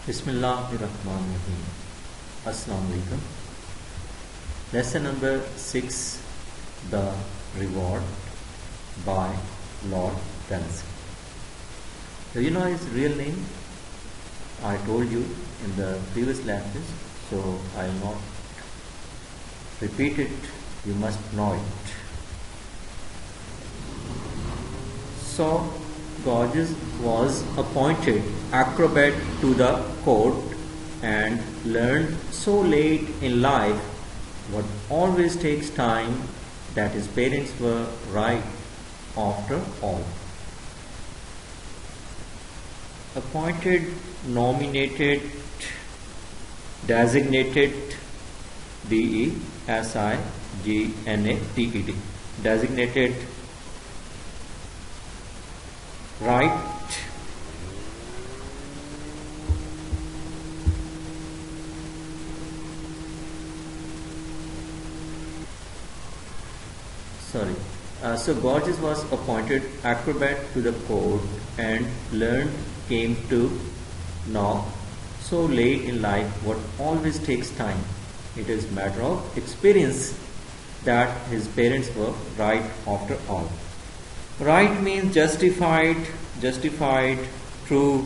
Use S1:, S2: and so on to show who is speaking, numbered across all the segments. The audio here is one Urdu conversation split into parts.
S1: Bismillahirrahmanirrahim. Assalamu alaikum. Lesson number 6, The Reward by Lord Tennyson. Do you know his real name? I told you in the previous lectures, so I will not repeat it. You must know it. So, Gorgias was appointed acrobat to the court and learned so late in life what always takes time, that his parents were right after all. Appointed, nominated, designated, D-E-S-I-G-N-A-T-E-D, designated, right, so Gorgias was appointed acrobat to the court and learned came to know so late in life what always takes time. It is matter of experience that his parents were right after all. Right means justified, true.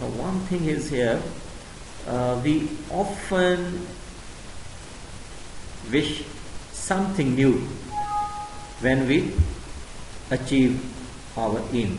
S1: Now, one thing is here, we often wish something new when we achieve our aim.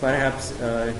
S1: perhaps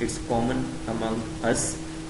S1: it's common among us,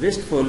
S1: wistful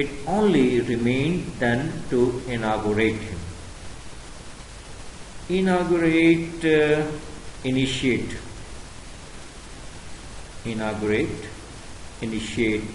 S1: It only remained then to inaugurate him. Initiate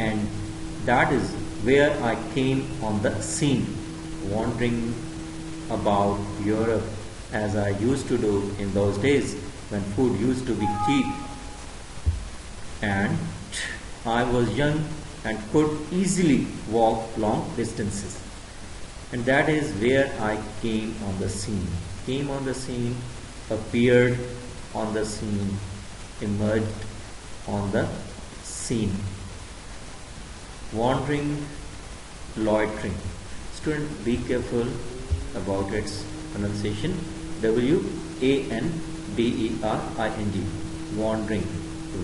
S1: And that is where I came on the scene, wandering about Europe as I used to do in those days when food used to be cheap, and I was young and could easily walk long distances. And that is where I came on the scene, appeared on the scene, emerged on the scene. Wandering, loitering. Student, be careful about its pronunciation. W-A-N-D-E-R-I-N-G. Wandering.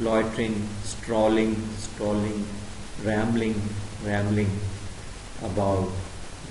S1: loitering, strolling, rambling about,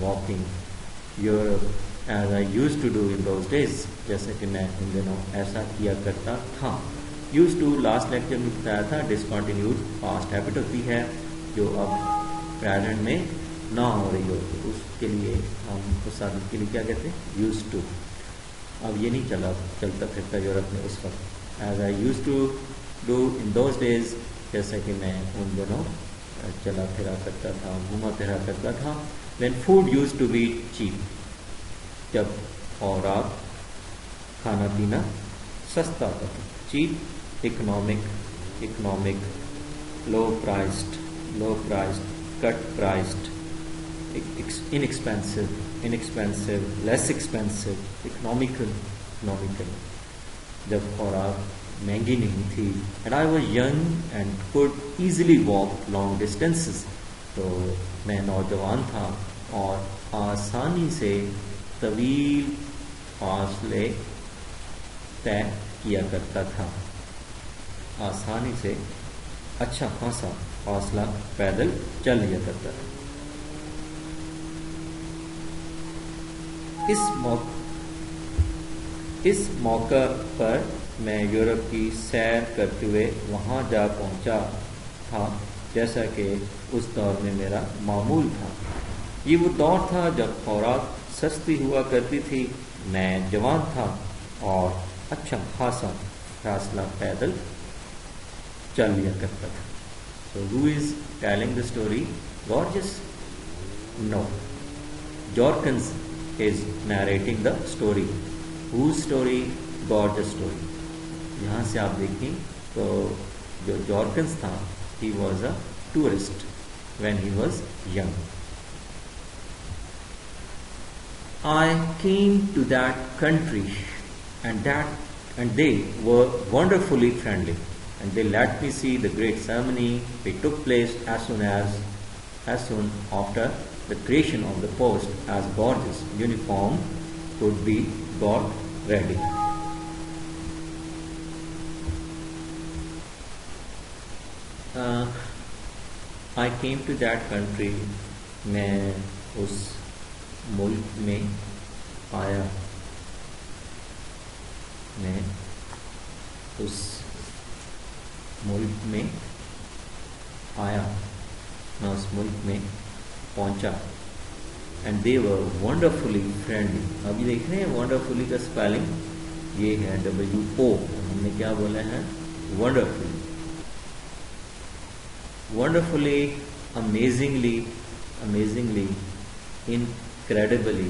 S1: walking, Europe, as I used to do in those days, جیسے کہ میں ان دنوں ایسا کیا کرتا تھا. used to لاسٹ لیکچر میں بتایا تھا ڈسکنٹینیوڈ پاسٹ ہیبٹ ہوتی ہے جو اب پریزنٹ میں نہ ہو رہی ہو, تو اس کے لیے ہم اس آدمی کے لیے کیا کہتے ہیں, used to. اب یہ نہیں چلتا پھرتا یورپ میں اس وقت. as I used to do in those days, جیسا کہ میں ان دنوں چلا پھرا کرتا تھا, گھوما پھرا کرتا تھا. when food used to be cheap, جب خوراک کھانا پینا سستا ہوتا تھا. چیپ اکنامک, لو پرائسڈ, کٹ پرائسڈ, انیکسپینسو, لیس ایکسپینسو, اکنامیکل, جب خوراک مہنگی نہیں تھی. And I was young and could easily walk long distances, تو میں نوجوان تھا اور آسانی سے طویل فاصلے طے کیا کرتا تھا. آسانی سے اچھا خاصا فاصلہ پیدل چل لیا کرتا تھا. اس موقع پر میں یورپ کی سیر کرتے ہوئے وہاں جا پہنچا تھا جیسا کہ اس دور میں میرا معمول تھا. یہ وہ دور تھا جب خوراک سستی ہوا کرتی تھی. میں جوان تھا اور اچھا خاصا فاصلہ پیدل چل لیا کرتا تھا. So who is telling the story? Gorgias? No. Jorkins is narrating the story. Whose story? Gorgias' story. یہاں سے آپ دیکھیں تو جو جارکنس تھا, he was a tourist when he was young. I came to that country and they were wonderfully friendly, and they let me see the great ceremony which took place as soon after the creation of the post as Gorgeous uniform could be got ready. I came to that country, میں اس ملک میں آیا, میں اس ملک میں آیا, میں اس ملک میں پہنچا. And they were wonderfully friendly. ابھی دیکھ رہے ہیں ونڈرفلی کا اسپیلنگ یہ ہے WO, ہم نے کیا بولا ہے, wonderfully. wonderfully, amazingly, incredibly,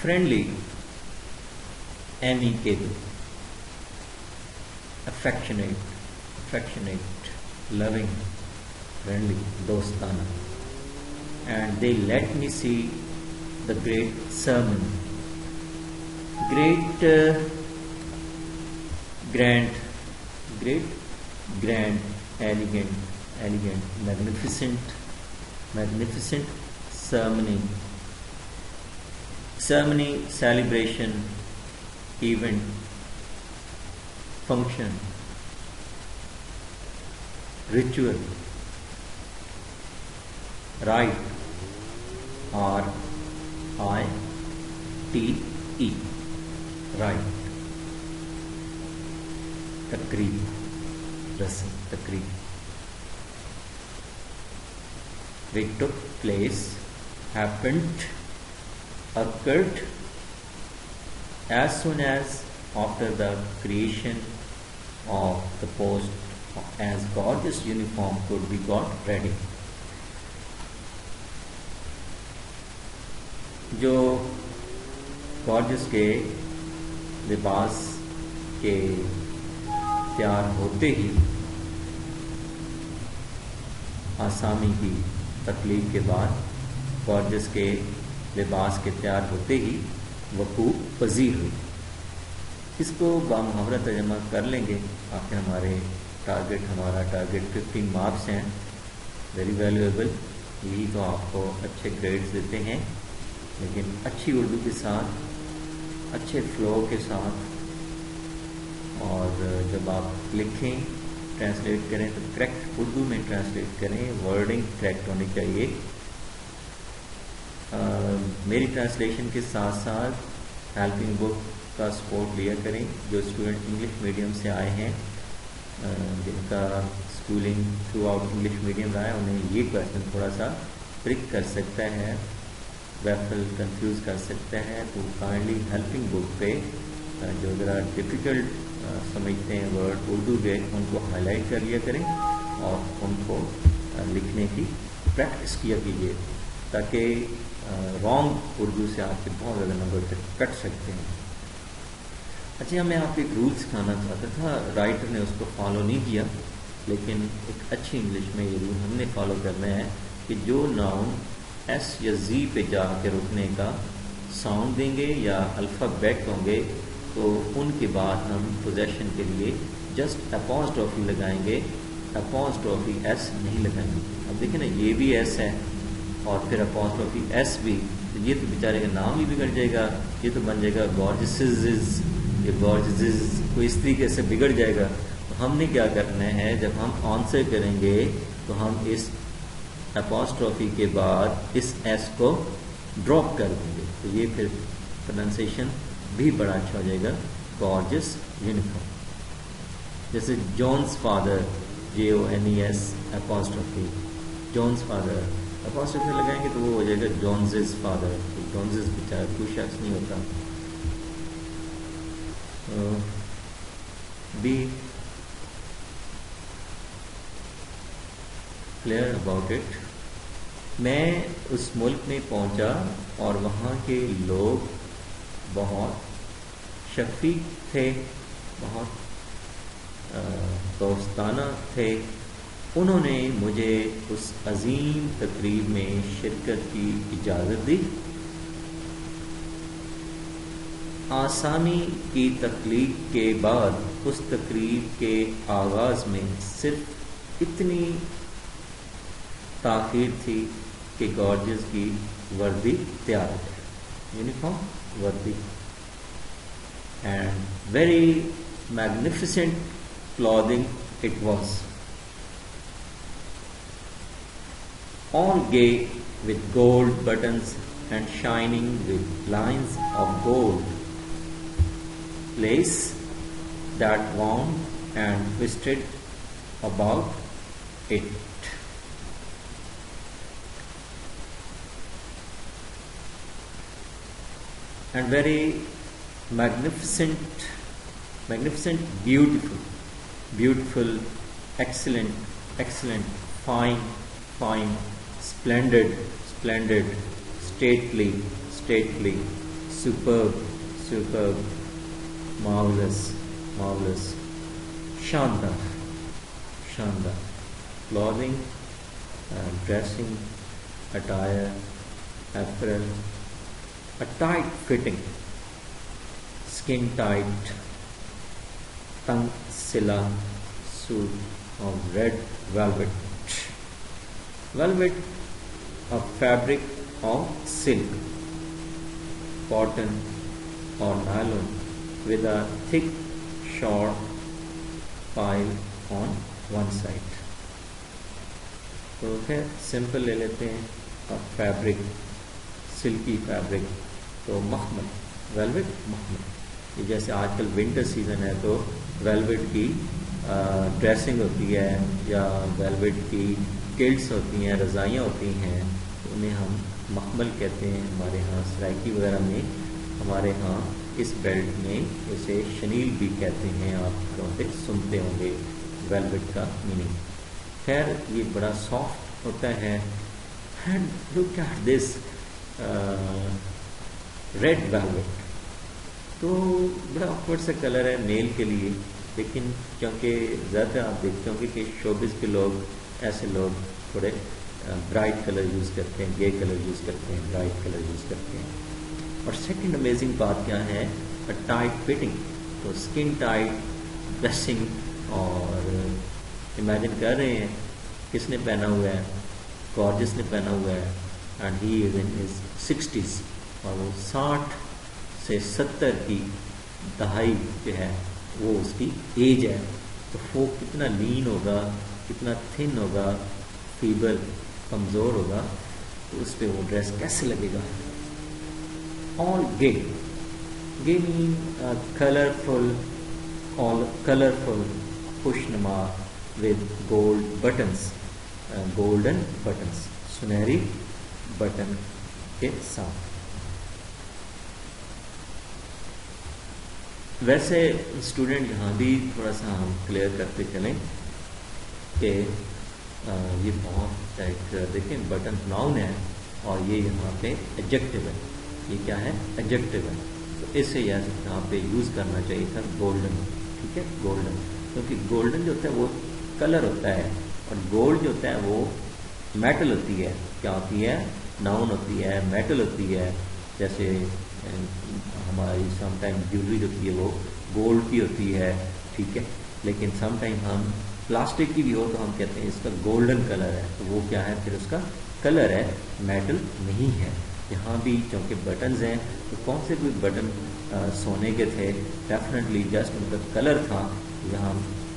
S1: friendly, amicable, affectionate, loving, friendly, dostana. And they let me see the great sermon, grand, elegant, magnificent ceremony, celebration, event, function, ritual, rite, R-I-T-E, rite, تقریب, رسم, تقریب, which took place, occurred as soon as after the creation of the post as Gorgeous uniform could be got ready. جو گارجس کے لباس کے تیار ہوتے ہی, آسامی کی تخلیق کے بعد گارجس کے لباس کے تیار ہوتے ہی وقوع پذیر ہوئی. اس کو بامحاورہ ترجمہ کر لیں گے. آخر ہمارا ٹارگیٹ 15 مارکس ہیں, ویری ویلیویبل. یہی تو آپ کو اچھے گریڈز دیتے ہیں, لیکن اچھی اردو کے ساتھ, اچھے فلو کے ساتھ, اور جب آپ لکھیں ٹرانسلیٹ کریں تو کریکٹ اردو میں ٹرانسلیٹ کریں, ورڈنگ کریکٹ ہونی چاہیے. میری ٹرانسلیشن کے ساتھ ساتھ ہیلپنگ بک کا سپورٹ لیا کریں. جو اسٹوڈنٹ انگلش میڈیم سے آئے ہیں, جن کا schooling through out English medium رہا ہے, انہیں یہ کویشچن تھوڑا سا ٹرک کر سکتا ہے, ویفل کنفیوز کر سکتا ہے. تو کائنڈلی ہیلپنگ بک پہ جو ذرا ڈفیکلٹ سمجھتے ہیں ورڈ اردو کے, ان کو ہائی لائٹ کر لیا کریں اور ان کو لکھنے کی پریکٹس کیا کیجیے, تاکہ رانگ اردو سے آپ کے بہت زیادہ نمبر کٹ سکتے ہیں. اچھا, میں آپ کو ایک رول سکھانا چاہتا تھا, رائٹر نے اس کو فالو نہیں کیا, لیکن ایک اچھی انگلش میں یہ رول ہم نے فالو کرنا ہے کہ جو ناؤن ایس یا زی پہ جا کے رکنے کا ساؤنڈ دیں گے یا الفابیٹ ہوں گے, تو ان کے بعد ہم پوزیشن کے لیے جسٹ اپوسٹروفی لگائیں گے, اپوسٹروفی ایس نہیں لگائیں گے. اب دیکھیں نا, یہ بھی ایس ہے اور پھر اپوسٹروفی ایس بھی, تو یہ تو بیچارے کا نام بھی بگڑ جائے گا. یہ تو بن جائے گا گارجسز, یہ گارجسز کو اس طریقے سے بگڑ جائے گا. تو ہم نے کیا کرنا ہے, جب ہم آنسر کریں گے تو ہم اس اپوسٹروفی کے بعد اس ایس کو ڈراپ کر دیں گے, تو یہ پھر پروننسیشن بھی بڑا اچھا ہو جائے گا. گارجس یونیفارم, جیسے Jones father, JONES apostrophe, Jones father apostrophe لگائیں گے تو وہ ہو جائے گا جونزز فادر. جونزز بیچارہ کوئی شخص نہیں ہوتا. Be clear about it. میں اس ملک میں پہنچا اور وہاں کے لوگ بہت شفیق تھے, بہت دوستانہ تھے. انہوں نے مجھے اس عظیم تقریب میں شرکت کی اجازت دی. آسامی کی تخلیق کے بعد اس تقریب کے آغاز میں صرف اتنی تاخیر تھی کہ گارجز کی وردی تیار ہے, یونیفارم وردی, and very magnificent clothing it was, all gay with gold buttons and shining with lines of gold lace that wound and twisted about it. And very magnificent, beautiful, excellent, fine, splendid, stately, superb, marvelous, شاندار. Clothing, dressing, attire, apparel, a tight fitting, skin tight, tongue silla suit of red velvet, a fabric of silk, cotton or nylon with a thick short pile on one side. تو خیر سمپل لے لیتے ہیں. اب فیبرک, سلکی فیبرک, تو مخمل, ویلویٹ مخمل. یہ جیسے آج کل ونٹر سیزن ہے تو ویلویٹ کی ڈریسنگ ہوتی ہے یا ویلویٹ کی کلٹس ہوتی ہیں, رضائیاں ہوتی ہیں, انہیں ہم مخمل کہتے ہیں. ہمارے ہاں سرائکی وغیرہ میں, ہمارے ہاں اس بیلٹ میں اسے شنیل بھی کہتے ہیں, آپ گھروں پہ سنتے ہوں گے ویلویٹ کا میننگ. خیر یہ بڑا سافٹ ہوتا ہے. And look at this red velvet, تو بڑا آکورڈ سا کلر ہے میل کے لیے, لیکن کیونکہ زیادہ آپ دیکھتے ہوں گے کہ شوبز کے لوگ, ایسے لوگ تھوڑے برائٹ کلر یوز کرتے ہیں, گے کلر یوز کرتے ہیں, برائٹ کلر یوز کرتے ہیں. اور سیکنڈ امیزنگ بات کیا ہے, ٹائٹ فٹنگ. تو اسکن ٹائٹ ڈریسنگ, اور امیجن کر رہے ہیں کس نے پہنا ہوا ہے, گارجس نے پہنا ہوا ہے, and he is in his 60s, اور وہ 60 سے 70 کی دہائی جو ہے وہ اس کی ایج ہے. تو فوک کتنا لین ہوگا, کتنا تھن ہوگا, فیبل, کمزور ہوگا, تو اس پہ وہ ڈریس کیسے لگے گا. آل گے, گے مین کلرفل, کلرفل خوشنما with gold buttons, golden buttons, سنہری بٹن کے ساتھ. ویسے اسٹوڈنٹ یہاں بھی تھوڑا سا ہم کلیئر کرتے چلیں کہ یہ بہت ایک دیکھیں بٹن ناؤن ہے اور یہ یہاں پہ ایڈجیکٹو ہے. یہ کیا ہے؟ ایڈجیکٹو ہے. تو اسے یہاں پہ یوز کرنا چاہیے تھا گولڈن. ٹھیک ہے, گولڈن, کیونکہ گولڈن جو ہوتا ہے وہ کلر ہوتا ہے اور گولڈ جو ہوتا ہے وہ میٹل ہوتی ہے. کیا ہوتی ہے؟ ناؤن ہوتی ہے, میٹل ہوتی ہے. جیسے ہماری سم ٹائم جیولری جو ہوتی ہے وہ گولڈ کی ہوتی ہے. ٹھیک ہے, لیکن سم ٹائم ہم پلاسٹک کی بھی ہو تو ہم کہتے ہیں اس کا گولڈن کلر ہے. تو وہ کیا ہے؟ پھر اس کا کلر ہے, میٹل نہیں ہے. یہاں بھی چونکہ بٹنز ہیں تو کون سے کوئی بٹن سونے کے تھے؟ ڈیفینیٹلی جسٹ ان کا کلر تھا. یہاں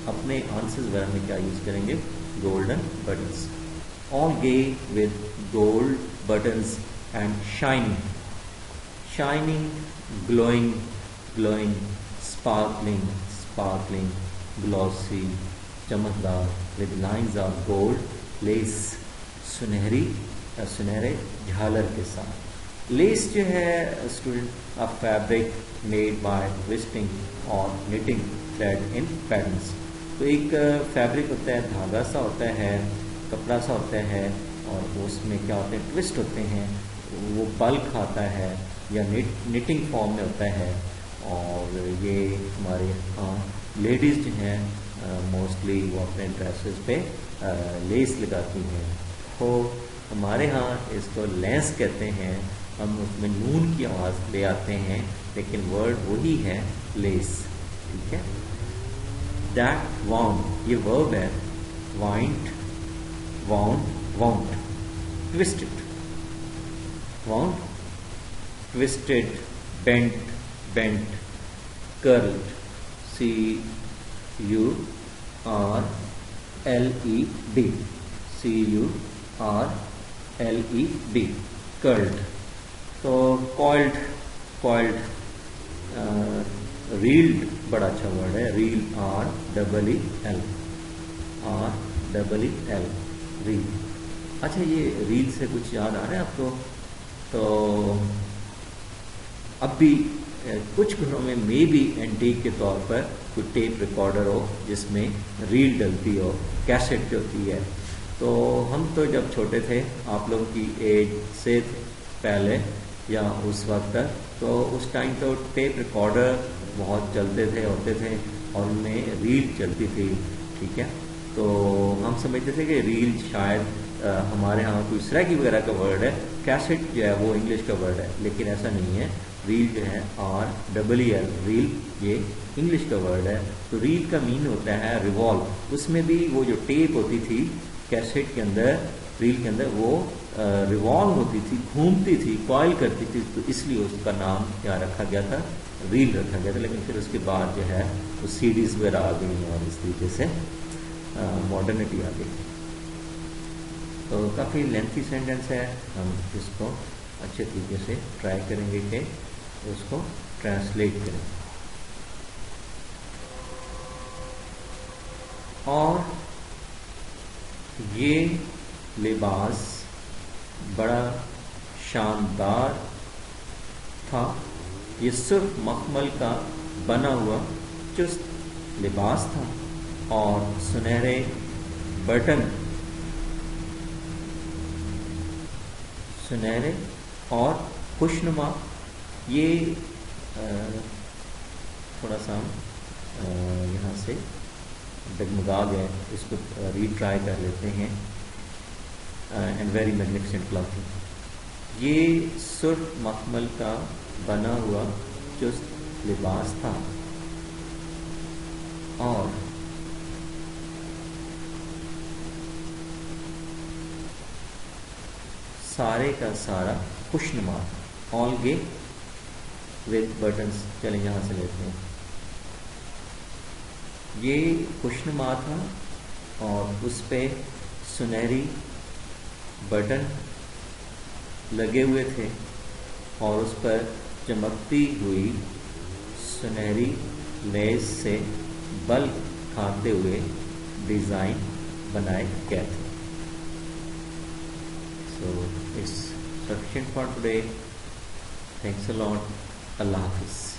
S1: اپنے آنسرز وغیرہ میں کیا یوز کریں گے؟ Golden buttons. All gay with gold buttons and shining, shining, glowing, glowing, sparkling, sparkling, glossy, چمکدار, with lines of gold, lace, سنہری, سنہرے جھالر کے ساتھ. لیس جو ہے student of fabric made by ٹویسٹنگ اور نیٹنگ تھریڈ ان پیٹرنس. تو ایک فیبرک ہوتا ہے, دھاگا سا ہوتا ہے, کپڑا سا ہوتا ہے, اور اس میں کیا ہوتے ہیں؟ ٹوسٹ ہوتے ہیں. وہ بلک آتا ہے یا نیٹنگ فارم میں ہوتا ہے. اور یہ ہمارے ہاں لیڈیز جو ہیں موسٹلی وہ اپنے ڈریسز پہ لیس لگاتی ہیں. تو ہمارے ہاں اس کو لینس کہتے ہیں. ہم اس میں نون کی آواز لے آتے ہیں لیکن ورڈ وہی ہے, لیس. ٹھیک ہے. دیٹ وانٹ, یہ ورب ہے, point, want, want, toasted, want, twisted, bent, bent, curled, C-U-R-L-E-D, C-U-R-L-E-D, curled. تو coiled, coiled, reeled بڑا اچھا ورڈ ہے, reel, R-E-E-L, R-E-E-L, reel. اچھا, یہ ریل سے کچھ یاد آ رہا ہے آپ کو؟ تو اب بھی کچھ گھروں میں مے بھی اینٹیک کے طور پر کوئی ٹیپ ریکارڈر ہو جس میں ریل ڈلتی ہو, کیسٹ جو ہوتی ہے. تو ہم تو جب چھوٹے تھے, آپ لوگوں کی ایج سے پہلے یا اس وقت تک, تو اس ٹائم تو ٹیپ ریکارڈر بہت چلتے تھے, ہوتے تھے, اور ان میں ریل چلتی تھی. ٹھیک ہے, تو ہم سمجھتے تھے کہ ریل شاید ہمارے ہاں کوئی سریکی وغیرہ کا ورڈ ہے, کیسٹ جو ہے وہ انگلش کا ورڈ ہے, لیکن ایسا نہیں ہے. ریل جو ہے R-E-E-L, ریل, یہ انگلش کا ورڈ ہے. تو ریل کا مین ہوتا ہے ریوالو. اس میں بھی وہ جو ٹیپ ہوتی تھی کیسٹ کے اندر, ریل کے اندر, وہ ریوالو ہوتی تھی, گھومتی تھی, کوائل کرتی تھی. تو اس لیے اس کا نام کیا رکھا گیا تھا؟ ریل رکھا گیا تھا. لیکن پھر اس کے بعد جو ہے وہ CDs وغیرہ آ گئی ہیں اور اس طریقے سے ماڈرنٹی آ گئی. تو کافی لینتھی سینٹینس ہے, ہم اس کو اچھے طریقے سے ٹرائی کریں گے کہ اس کو ٹرانسلیٹ کریں. اور یہ لباس بڑا شاندار تھا. یہ صرف مخمل کا بنا ہوا چست لباس تھا اور سنہرے بٹن, سنہرے اور خوشنما. یہ تھوڑا سا یہاں سے ڈگمگا گئے, اس کو ری ٹرائی کر لیتے ہیں. And very magnificent clothing. یہ سرخ مخمل کا بنا ہوا چست لباس تھا اور سارے کا سارا خوشنما تھا. آل گے ود بٹنس. چلیں یہاں سے لیتے ہیں. یہ خوشنما تھا اور اس پہ سنہری بٹن لگے ہوئے تھے اور اس پر چمکتی ہوئی سنہری لیس سے بلب کھاتے ہوئے ڈیزائن بنائے گئے تھے. So it's sufficient for today. Thanks a lot. Allah Hafiz.